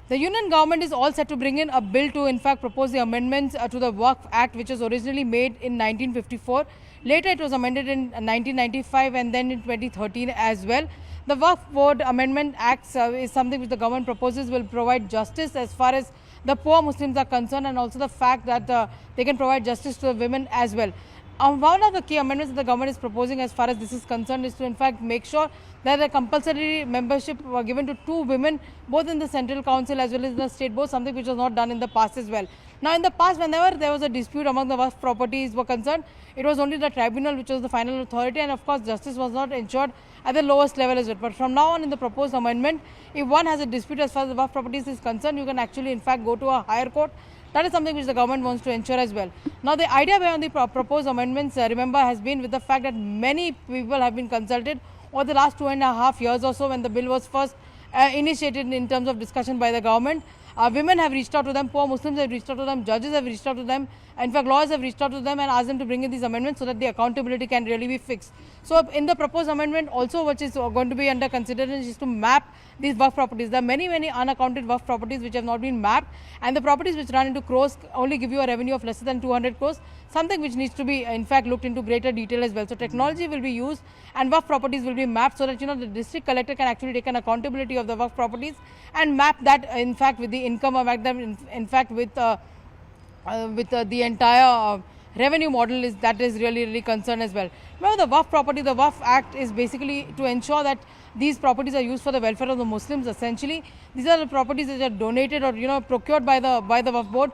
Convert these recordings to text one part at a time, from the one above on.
The union government is all set to bring in a bill to in fact propose the amendments to the Waqf Act, which was originally made in 1954. Later it was amended in 1995 and then in 2013 as well. The Waqf Board Amendment Act is something which the government proposes will provide justice as far as the poor Muslims are concerned, and also the fact that they can provide justice to the women as well. One of the key amendments that the government is proposing as far as this is concerned is to in fact make sure that the compulsory membership were given to 2 women both in the central council as well as in the state board, something which was not done in the past as well. Now in the past, whenever there was a dispute among the Waqf properties were concerned, it was only the tribunal which was the final authority, and of course justice was not ensured at the lowest level as well. But from now on in the proposed amendment, if one has a dispute as far as the Waqf properties is concerned, you can actually in fact go to a higher court. That is something which the government wants to ensure as well. Now, the idea behind the proposed amendments, remember, has been with the fact that many people have been consulted over the last 2.5 years or so when the bill was first initiated in terms of discussion by the government. Women have reached out to them, poor Muslims have reached out to them, judges have reached out to them, in fact lawyers have reached out to them and asked them to bring in these amendments so that the accountability can really be fixed. So in the proposed amendment also, which is going to be under consideration, is to map these Waqf properties. There are many unaccounted Waqf properties which have not been mapped, and the properties which run into crores only give you a revenue of less than 200 crores, something which needs to be in fact looked into greater detail as well. So technology will be used and Waqf properties will be mapped so that the district collector can actually take an accountability of the Waqf properties and map that in fact with the income, or map them in fact with the entire revenue model that is really concerned as well. Remember, the Waqf property, the Waqf Act is basically to ensure that these properties are used for the welfare of the Muslims. Essentially, these are the properties that are donated or procured by the Waqf board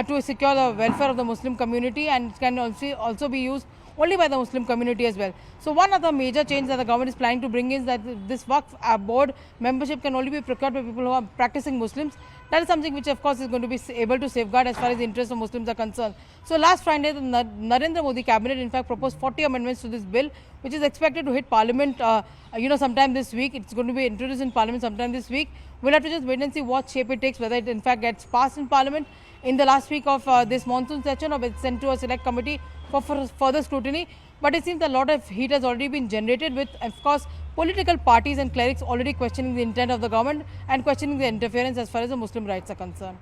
to secure the welfare of the Muslim community, and can also be used only by the Muslim community as well. So one of the major changes that the government is planning to bring is that this Waqf board membership can only be procured by people who are practicing Muslims. That is something which of course is going to be able to safeguard as far as the interests of Muslims are concerned. So last Friday, the Narendra Modi cabinet in fact proposed 40 amendments to this bill, which is expected to hit parliament sometime this week. It's going to be introduced in parliament sometime this week. We'll have to just wait and see what shape it takes, whether it in fact gets passed in parliament in the last week of this monsoon session, or it's sent to a select committee for further scrutiny. But it seems that a lot of heat has already been generated with, of course, political parties and clerics already questioning the intent of the government and questioning the interference as far as the Muslim rights are concerned.